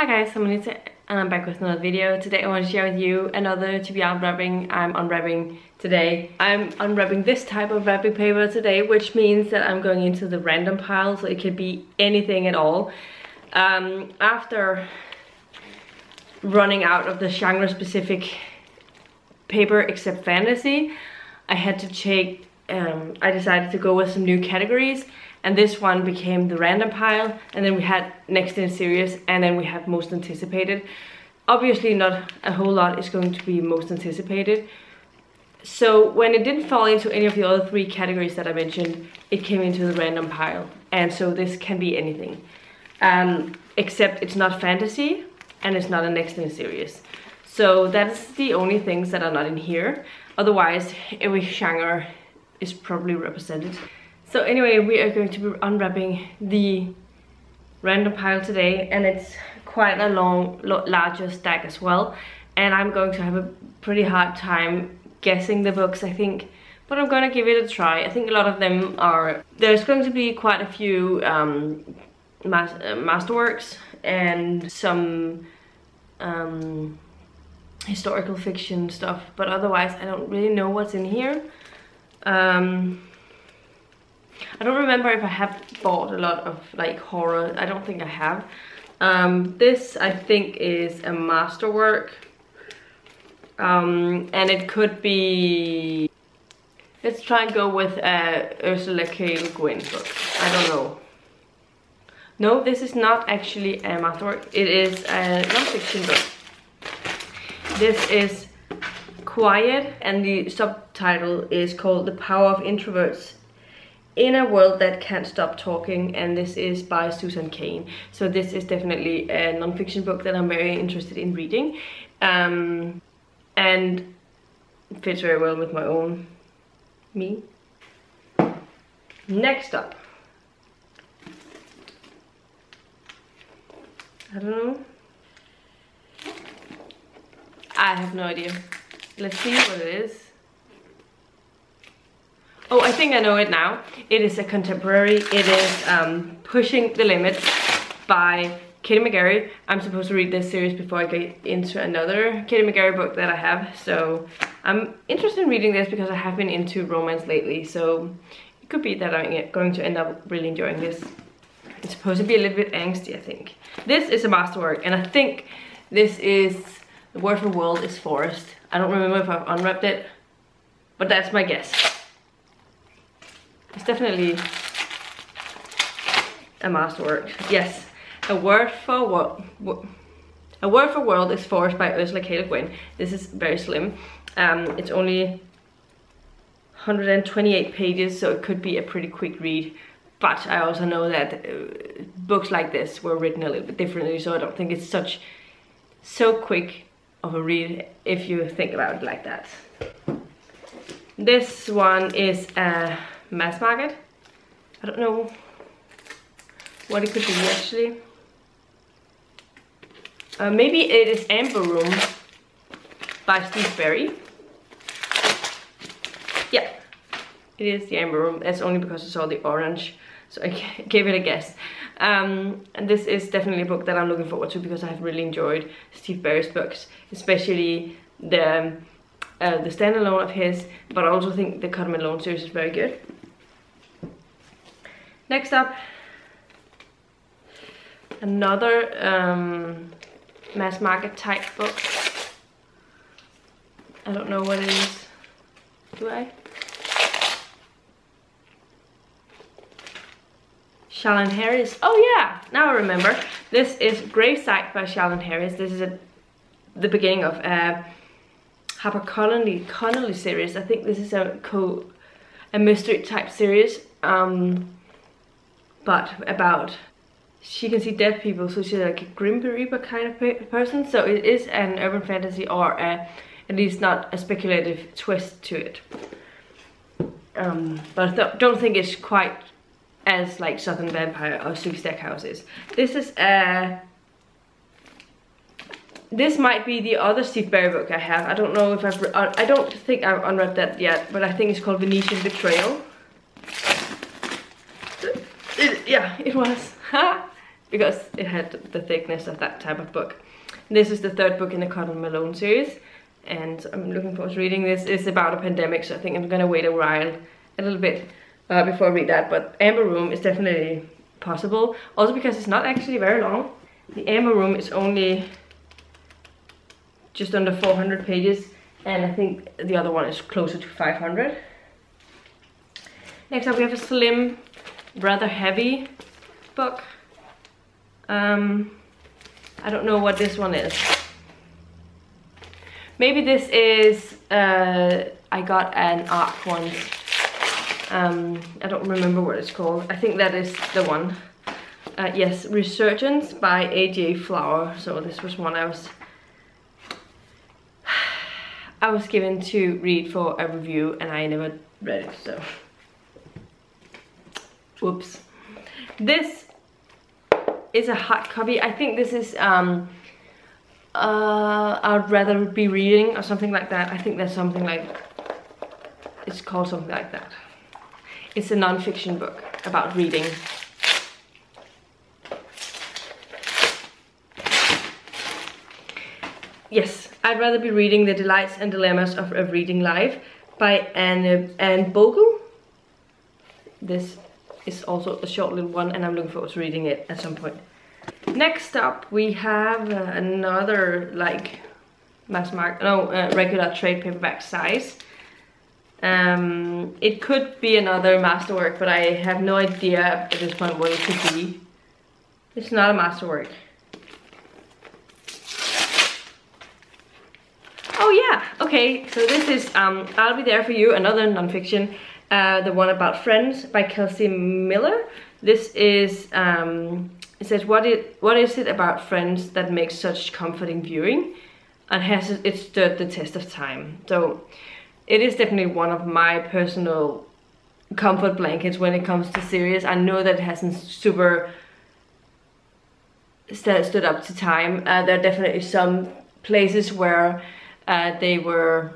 Hi guys, I'm Anita and I'm back with another video. Today I want to share with you another TBR unwrapping. I'm unwrapping today. I'm unwrapping this type of wrapping paper today, which means that I'm going into the random pile, so it could be anything at all. After running out of the genre specific paper except fantasy, I had to check, I decided to go with some new categories. And this one became the random pile, and then we had next in series, and then we have most anticipated. Obviously not a whole lot is going to be most anticipated. So when it didn't fall into any of the other three categories that I mentioned, it came into the random pile. And so this can be anything. Except it's not fantasy, and it's not a next in series. So that's the only things that are not in here. Otherwise, every genre is probably represented. So anyway, we are going to be unwrapping the random pile today, and it's quite a larger stack as well. And I'm going to have a pretty hard time guessing the books, I think, but I'm gonna give it a try. I think a lot of them are, there's going to be quite a few masterworks and some historical fiction stuff, but otherwise I don't really know what's in here. I don't remember if I have bought a lot of like horror. I don't think I have. This I think is a masterwork. And it could be... Let's try and go with Ursula K. Le Guin book. I don't know. No, this is not actually a masterwork. It is a non-fiction book. This is Quiet, and the subtitle is called The Power of Introverts in a World That Can't Stop Talking, and this is by Susan Cain. So this is definitely a non-fiction book that I'm very interested in reading, and fits very well with my own me. Next up, I don't know. I have no idea. Let's see what it is. Oh, I think I know it now. It is a contemporary. It is Pushing the Limits by Katy Mcgarry. I'm supposed to read this series before I get into another Katy Mcgarry book that I have. So I'm interested in reading this because I have been into romance lately. So it could be that I'm going to end up really enjoying this. It's supposed to be a little bit angsty, I think. This is a masterwork, and I think this is, the word for world is forest. I don't remember if I've unwrapped it, but that's my guess. It's definitely a masterwork. Yes, A Word for World is Forest by Ursula K. Le Guin. This is very slim. It's only 128 pages, so it could be a pretty quick read. But I also know that books like this were written a little bit differently, so I don't think it's so quick of a read if you think about it like that. This one is a mass market. I don't know what it could be actually. Maybe it is Amber Room by Steve Berry. Yeah, it is the Amber Room. That's only because I saw the orange, so I gave it a guess. And this is definitely a book that I'm looking forward to because I have really enjoyed Steve Berry's books, especially the standalone of his, but I also think the Cut 'em Alone series is very good. Next up, another mass market type book. I don't know what it is. Do I? Shaolin Harris. Oh yeah, now I remember. This is Gravesite by Shaolin Harris. This is the beginning of a Harper Connolly series. I think this is a mystery type series. But about, she can see dead people, so she's like a Grim Reaper kind of person. So it is an urban fantasy, or at least not a speculative twist to it. But I don't think it's quite as like Southern Vampire or Six Stackhouse is. This is this might be the other Steve Berry book I have. I don't know if I don't think I've unwrapped that yet, but I think it's called Venetian Betrayal. Yeah, it was. because it had the thickness of that type of book. This is the third book in the Cotton Malone series, and I'm looking forward to reading this. It's about a pandemic, so I think I'm gonna wait a little bit before I read that, but Amber Room is definitely possible. Also because it's not actually very long. The Amber Room is only just under 400 pages, and I think the other one is closer to 500. Next up we have a slim, rather heavy book. I don't know what this one is. Maybe this is, I got an ARC once. I don't remember what it's called. I think that is the one. Yes, Resurgence by A.J. Flower. So this was one I was given to read for a review, and I never read it, so whoops. This is a hard copy. I think this is I'd rather be reading or something like that. I think there's something like, it's called something like that. It's a non-fiction book about reading. Yes, I'd rather be reading The Delights and Dilemmas of Reading Life by Anne Bogle. This is also a short little one, and I'm looking forward to reading it at some point. Next up we have another like regular trade paperback size. It could be another masterwork, but I have no idea at this point what it could be. It's not a masterwork. Oh yeah, okay, so this is I'll Be There For You, another non-fiction, the one about friends by Kelsey Miller. This is, it says, what is it about Friends that makes such comforting viewing, and has it stood the test of time? So it is definitely one of my personal comfort blankets when it comes to series. I know that it hasn't super stood up to time. There are definitely some places where they were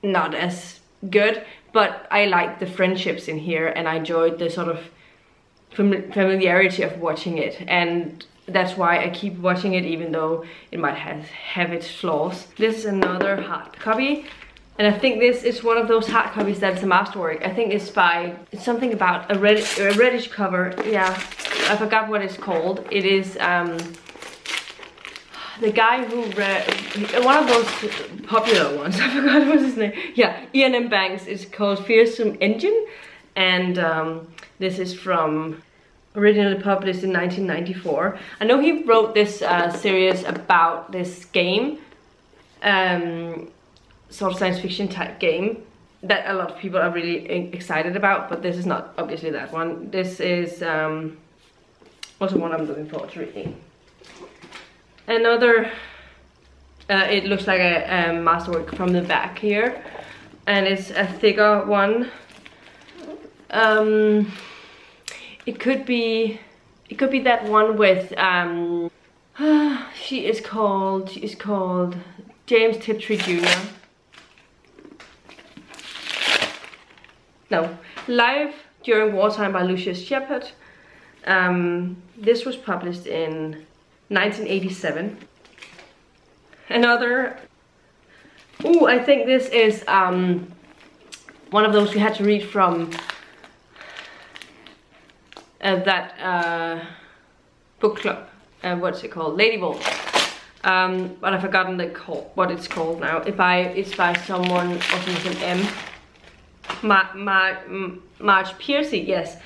not as good, but I like the friendships in here, and I enjoyed the sort of familiarity of watching it, and that's why I keep watching it, even though it might have its flaws. This is another hard copy, and I think this is one of those hard copies that's a masterwork. I think it's something about a reddish cover. Yeah, I forgot what it's called. It is the guy who read one of those popular ones. I forgot what his name. Yeah, Ian M. Banks. Is called Fearsome Engine, and this is from originally published in 1994. I know he wrote this series about this game, sort of science fiction type game that a lot of people are really excited about, but this is not obviously that one. This is also one I'm looking forward to reading. Another, it looks like a masterwork from the back here, and it's a thicker one. It could be that one with she is called James Tiptree Jr. No, Live During Wartime by Lucius Shepard. This was published in 1987. Another, I think this is one of those we had to read from that book club. What's it called? Lady Wolf. But I've forgotten what it's called now. It's by someone also with an M. Marge Piercy, yes.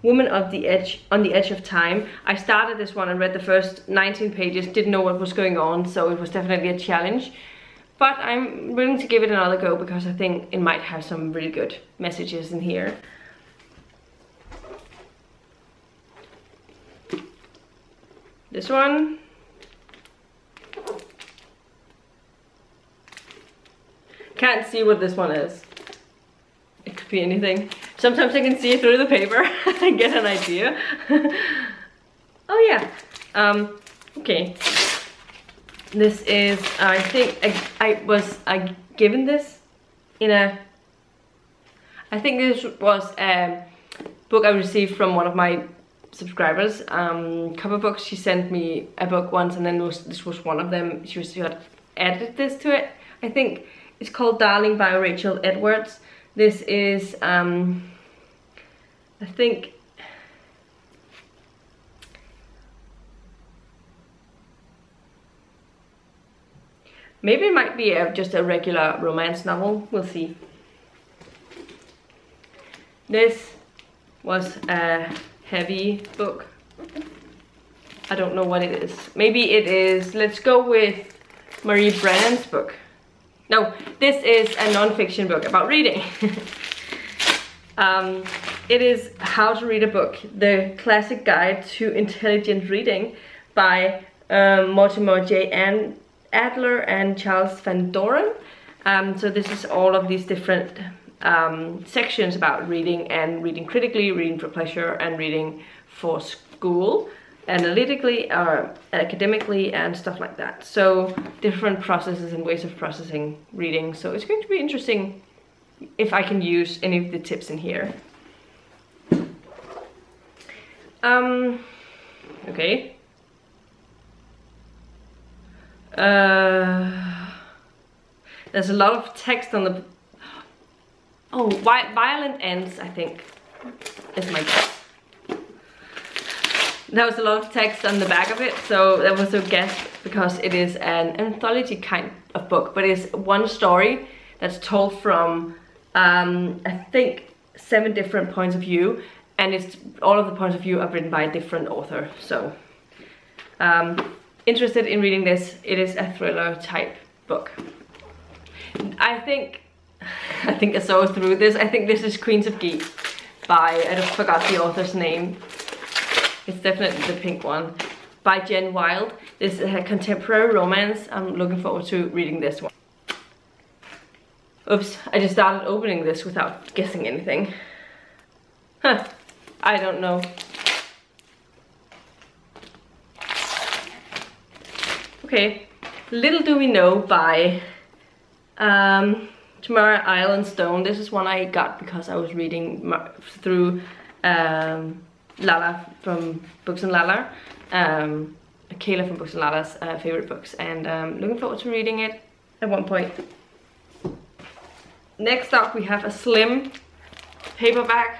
Woman of the Edge, on the Edge of Time. I started this one and read the first 19 pages, didn't know what was going on, so it was definitely a challenge. But I'm willing to give it another go because I think it might have some really good messages in here. This one. Can't see what this one is. It could be anything. Sometimes I can see through the paper and get an idea. Oh yeah. Okay. This is, I think I was given this in a, I think this was a book I received from one of my subscribers. Cover Books, she sent me a book once, and then this was one of them. She had added this to it. I think it's called Darling by Rachel Edwards. This is, I think, maybe it might be just a regular romance novel. We'll see. This was a heavy book. I don't know what it is. Maybe it is, let's go with Marie Brennan's book. No, this is a non-fiction book about reading. It is How to Read a Book, the classic guide to intelligent reading by Mortimer J. Adler and Charles Van Doren. So this is all of these different sections about reading, and reading critically, reading for pleasure, and reading for school, analytically or academically, and stuff like that. So different processes and ways of processing reading. So it's going to be interesting if I can use any of the tips in here. Okay. There's a lot of text on the... Oh, Violent Ends, I think, is my guess. There was a lot of text on the back of it, so that was a guess because it is an anthology kind of book, but it's one story that's told from, I think, 7 different points of view, and it's all of the points of view are written by a different author. So, interested in reading this. It is a thriller type book. I think I saw through this. I think this is Queens of Geek by, I just forgot the author's name. It's definitely the pink one, by Jen Wilde. This is a contemporary romance. I'm looking forward to reading this one. Oops, I just started opening this without guessing anything. Huh, I don't know. Okay, Little Do We Know by Tamara Island Stone. This is one I got because I was reading through Lala from Books and Lala, Kayla from Books and Lala's favorite books, and looking forward to reading it at one point. Next up we have a slim paperback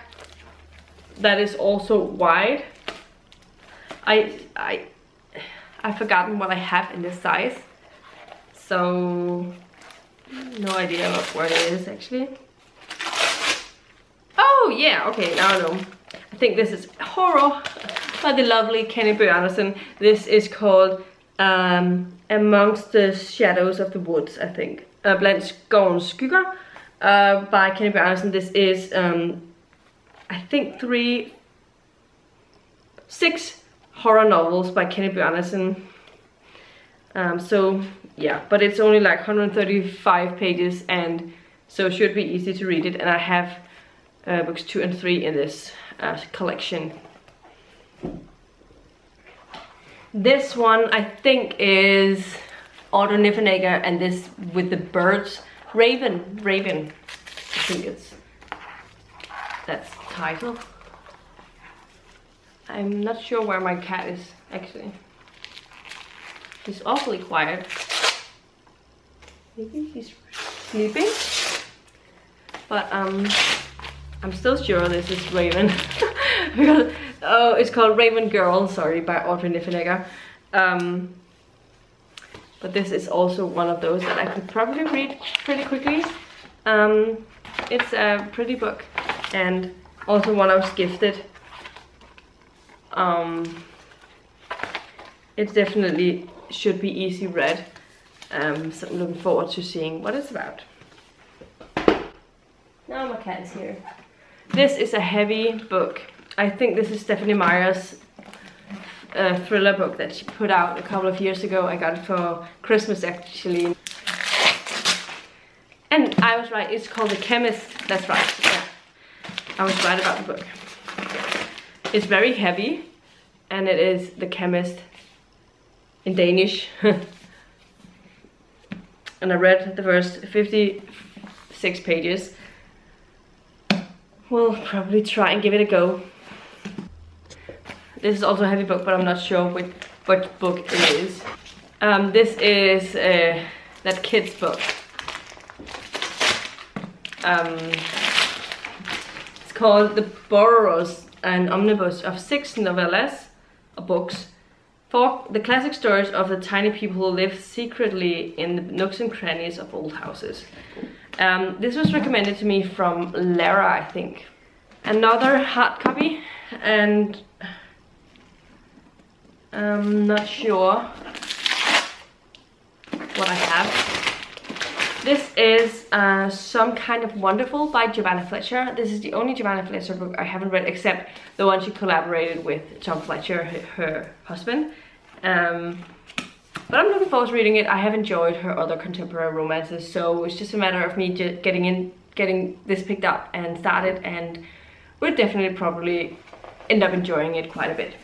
that is also wide. I've forgotten what I have in this size, so no idea where it is actually. Oh yeah, okay, now I know. I think this is Horror by the lovely Kenny Bøgh Andersen. This is called Amongst the Shadows of the Woods, I think. Blandt Skovens Skygger by Kenny Bøgh Andersen. This is, I think 6 horror novels by Kenny Bøgh Andersen. So yeah, but it's only like 135 pages, and so it should be easy to read it. And I have books 2 and 3 in this collection. This one I think is Otto Niffenegger, and this with the birds. Raven. I think that's the title. I'm not sure where my cat is actually. He's awfully quiet. Maybe he's sleeping. But I'm still sure this is Raven. Because, oh, it's called Raven Girl, sorry, by Otto Niffenegger. But this is also one of those that I could probably read pretty quickly. It's a pretty book, and also one I was gifted. It definitely should be easy read. So I'm looking forward to seeing what it's about. Now my cat is here. This is a heavy book. I think this is Stephanie Meyer's thriller book that she put out a couple of years ago. I got it for Christmas actually. And I was right, it's called The Chemist. That's right, yeah. I was right about the book. It's very heavy, and it is The Chemist in Danish. And I read the first 56 pages. We'll probably try and give it a go. This is also a heavy book, but I'm not sure which book it is. This is that kid's book. It's called The Borrowers, an omnibus of 6 novellas, or books, for the classic stories of the tiny people who live secretly in the nooks and crannies of old houses. This was recommended to me from Lara, I think. Another hard copy, and I'm not sure what I have. This is Some Kind of Wonderful by Joanna Fletcher. This is the only Joanna Fletcher book I haven't read, except the one she collaborated with Tom Fletcher, her husband. But I'm looking forward to reading it. I have enjoyed her other contemporary romances, so it's just a matter of me just getting this picked up and started, and we'll definitely probably end up enjoying it quite a bit.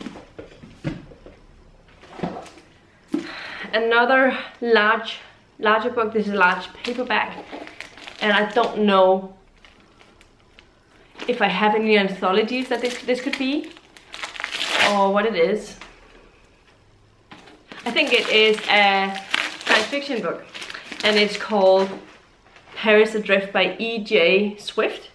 Another larger book. This is a large paperback, and I don't know if I have any anthologies that this could be, or what it is. I think it is a science fiction book, and it's called Paris Adrift by E.J. Swift.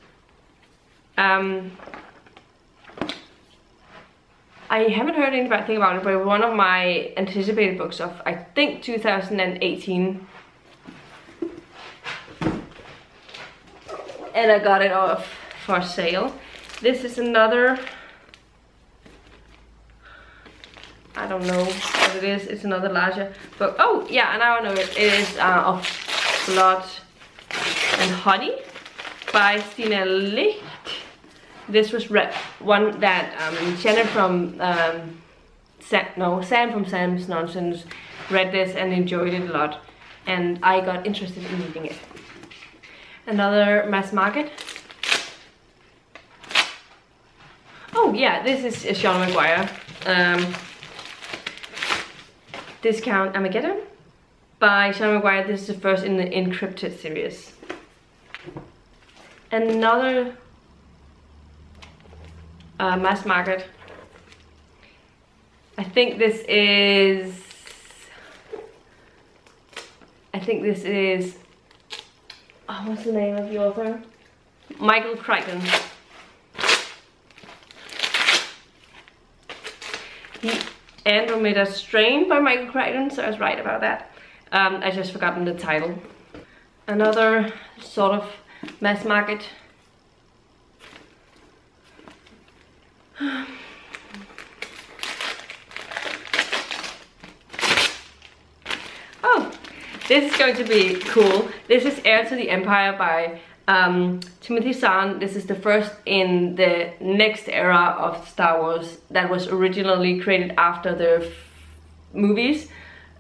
I haven't heard anything about it, but it was one of my anticipated books of, I think, 2018. And I got it off for sale. This is another, I don't know what it is. It's another larger book. Oh yeah, now I know it. It is of Blood and Honey by Stina Licht. This was one that Shannon from Sam from Sam's Nonsense read this and enjoyed it a lot, and I got interested in reading it. Another mass market. Oh yeah, this is Sean Mcgarry. Discount Armageddon by Sean Mcgarry. This is the first in the Encrypted series. Another mass market. I think this is oh, what's the name of the author? Michael Crichton. The Andromeda Strain by Michael Crichton, so I was right about that. I just forgotten the title. Another sort of mass market. Oh, this is going to be cool. This is Heir to the Empire by Timothy Zahn. This is the first in the next era of Star Wars that was originally created after the movies,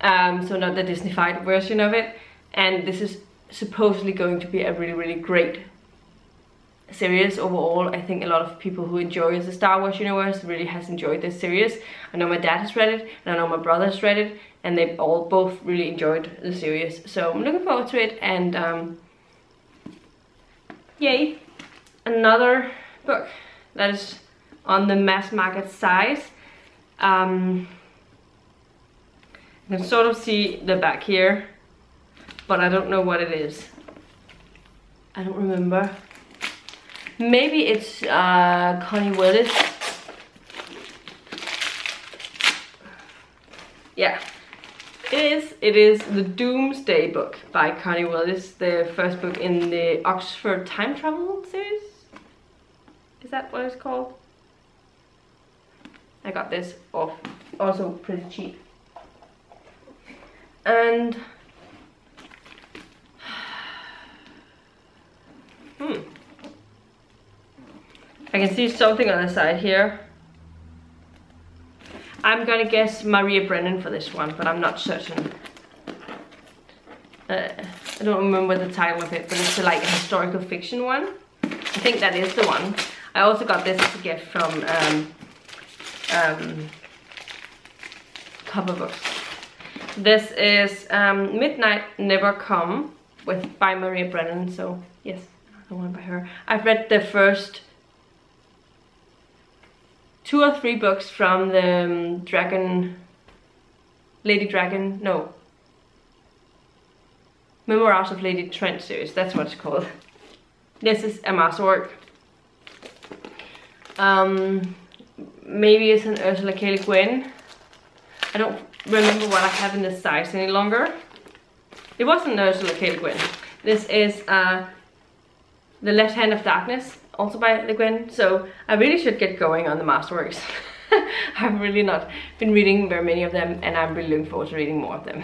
so not the Disney-fied version of it. And this is supposedly going to be a really great series overall. I think a lot of people who enjoy the Star Wars universe really has enjoyed this series. I know my dad has read it, and I know my brother has read it, and they've both really enjoyed the series. So I'm looking forward to it, and yay! Another book that is on the mass market size. You can sort of see the back here, but I don't know what it is. I don't remember. Maybe it's Connie Willis. Yeah, it is the Doomsday Book by Connie Willis, the first book in the Oxford Time Travel series. Is that what it's called? I got this off, also pretty cheap. And I can see something on the side here. I'm gonna guess Maria Brennan for this one, but I'm not certain. I don't remember the title of it, but it's like a historical fiction one. I think that is the one. I also got this as a gift from Copper Books. This is Midnight Never Come by Maria Brennan, so yes, another one by her. I've read the first 2 or 3 books from the Memoirs of Lady Trent series, that's what it's called. This is a masterwork. Maybe it's an Ursula K. Le Guin. I don't remember what I have in this size any longer. It wasn't Ursula K. Le Guin. This is The Left Hand of Darkness, also by Le Guin. So I really should get going on the masterworks. I've really not been reading very many of them, and I'm really looking forward to reading more of them.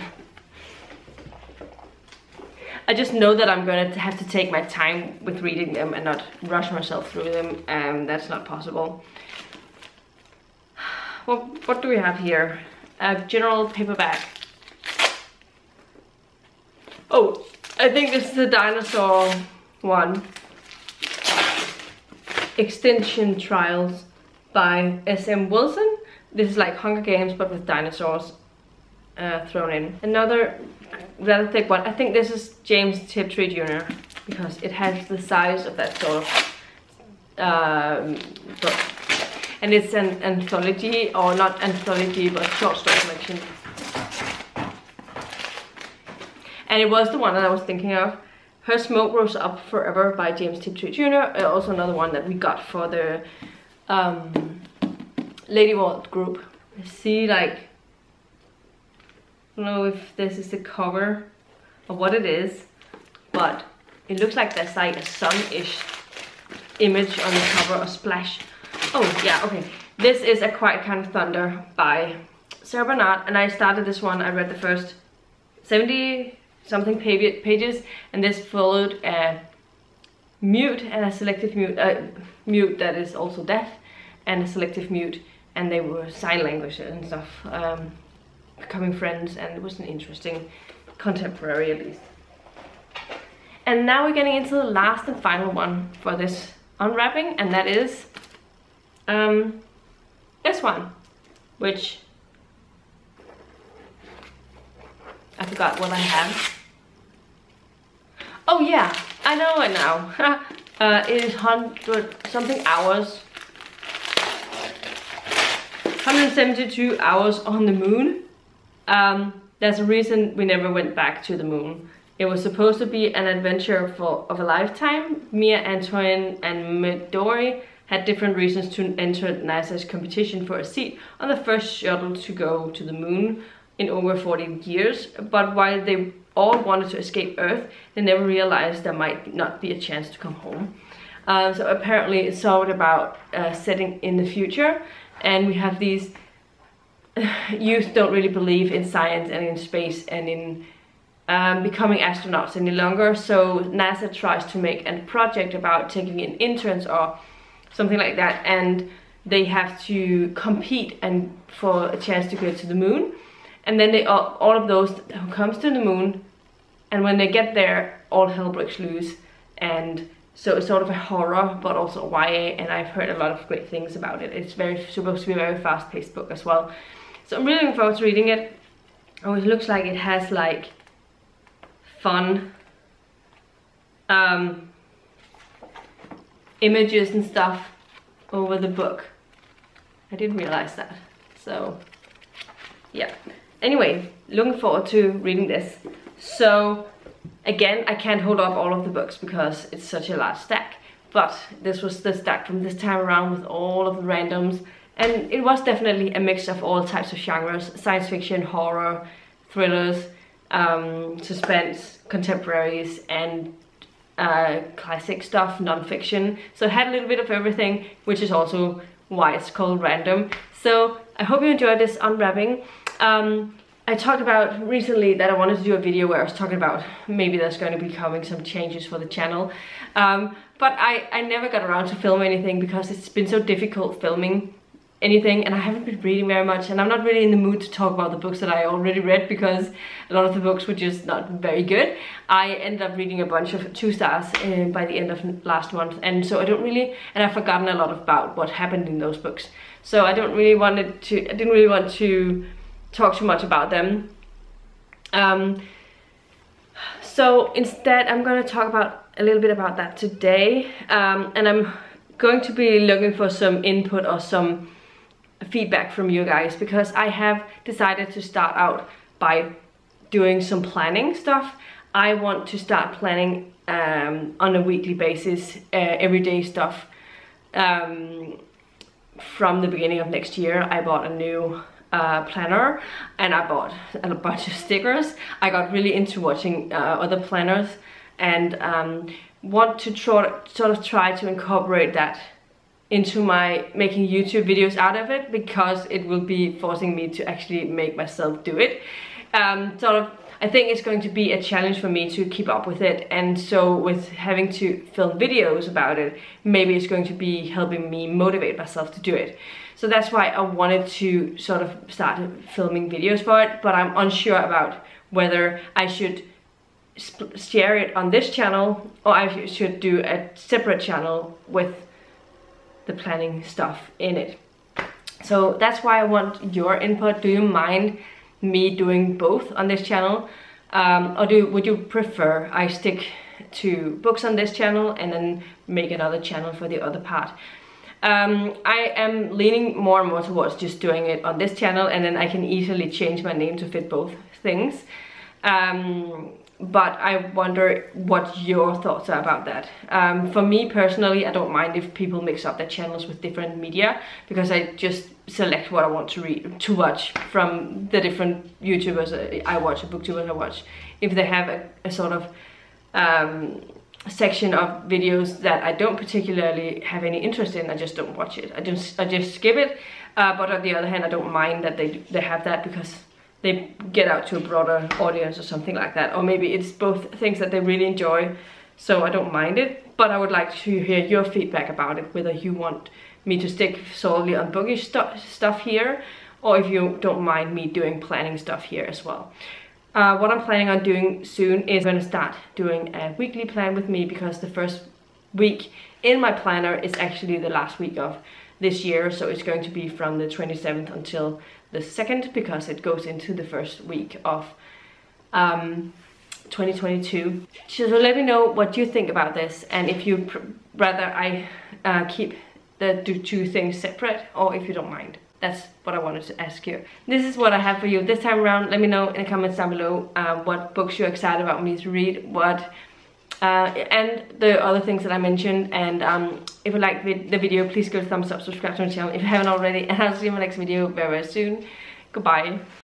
I just know that I'm going to have to take my time with reading them and not rush myself through them. That's not possible. Well, what do we have here? A general paperback. Oh, I think this is the dinosaur one. Extinction Trials by S.M. Wilson. This is like Hunger Games but with dinosaurs thrown in. Another rather thick one. I think this is James Tiptree Jr. because it has the size of that sort of book. And it's an anthology, or not anthology, but short story collection. And it was the one that I was thinking of. Her Smoke Rose Up Forever by James Tiptree Jr. Also another one that we got for the Lady Vault group. I see, like, I don't know if this is the cover or what it is, but it looks like there's like a sun-ish image on the cover, or splash. Oh yeah, okay. This is A Quiet Kind of Thunder by Sara Bernard, and I started this one. I read the first 70 something pages, and this followed a mute and a selective mute, mute that is also deaf, and a selective mute, and they were sign language and stuff, becoming friends, and it was an interesting contemporary at least. And now we're getting into the last and final one for this unwrapping, and that is this one, which I forgot what I have. Oh yeah, I know it now. It is 100 something hours. 172 hours on the moon. There's a reason we never went back to the moon. It was supposed to be an adventure of a lifetime. Mia, Antoine, and Mcgarry had different reasons to enter NASA's competition for a seat on the first shuttle to go to the moon in over 40 years. But while they all wanted to escape Earth, they never realized there might not be a chance to come home. So apparently it's all about setting in the future, and we have these youth don't really believe in science and in space and in becoming astronauts any longer. So NASA tries to make a project about taking in interns or something like that, and they have to compete and for a chance to go to the moon. And then they all of those who comes to the moon, and when they get there, all hell breaks loose. And so it's sort of a horror, but also a YA, and I've heard a lot of great things about it. It's supposed to be a very fast-paced book as well. So I'm really looking forward to reading it. Oh, it looks like it has like fun images and stuff over the book. I didn't realize that. So yeah. Anyway, looking forward to reading this. So again, I can't hold up all of the books because it's such a large stack, but this was the stack from this time around with all of the randoms, and it was definitely a mix of all types of genres: science fiction, horror, thrillers, suspense, contemporaries, and classic stuff, non-fiction. So it had a little bit of everything, which is also why it's called Random. So I hope you enjoyed this unwrapping. I talked about recently that I wanted to do a video where I was talking about maybe there's going to be coming some changes for the channel, but I never got around to film anything because it's been so difficult filming anything, and I haven't been reading very much, and I'm not really in the mood to talk about the books that I already read because a lot of the books were just not very good. I ended up reading a bunch of 2 stars by the end of last month, and so I don't really, and I've forgotten a lot about what happened in those books, so I didn't really want to talk too much about them. So instead I'm going to talk about a little bit about that today, and I'm going to be looking for some input or some feedback from you guys, because I have decided to start out by doing some planning stuff. I want to start planning on a weekly basis, everyday stuff. From the beginning of next year, I bought a new planner, and I bought a bunch of stickers. I got really into watching other planners, and want to sort of try to incorporate that into my making YouTube videos out of it, because it will be forcing me to actually make myself do it. I think it's going to be a challenge for me to keep up with it, and so with having to film videos about it, maybe it's going to be helping me motivate myself to do it. So that's why I wanted to sort of start filming videos for it, but I'm unsure about whether I should share it on this channel or I should do a separate channel with the planning stuff in it. So that's why I want your input. Do you mind me doing both on this channel, or would you prefer I stick to books on this channel and then make another channel for the other part? I am leaning more and more towards just doing it on this channel, and then I can easily change my name to fit both things. But I wonder what your thoughts are about that. For me personally, I don't mind if people mix up their channels with different media, because I just select what I want to watch from the different YouTubers I watch, or booktubers I watch. If they have a sort of section of videos that I don't particularly have any interest in, I just don't watch it. I just skip it. But on the other hand, I don't mind that they have that, because they get out to a broader audience or something like that. Or maybe it's both things that they really enjoy, so I don't mind it. But I would like to hear your feedback about it, whether you want me to stick solely on bookish stuff here, or if you don't mind me doing planning stuff here as well. What I'm planning on doing soon is going to start doing a weekly plan with me, because the first week in my planner is actually the last week of this year, so it's going to be from the 27th until the 2nd, because it goes into the first week of 2022. So let me know what you think about this, and if you rather I keep the two things separate, or if you don't mind. That's what I wanted to ask you. This is what I have for you this time around. Let me know in the comments down below what books you're excited about me to read, and the other things that I mentioned. And if you like the video, please give it a thumbs up, subscribe to my channel if you haven't already, and I'll see you in my next video very, very soon. Goodbye.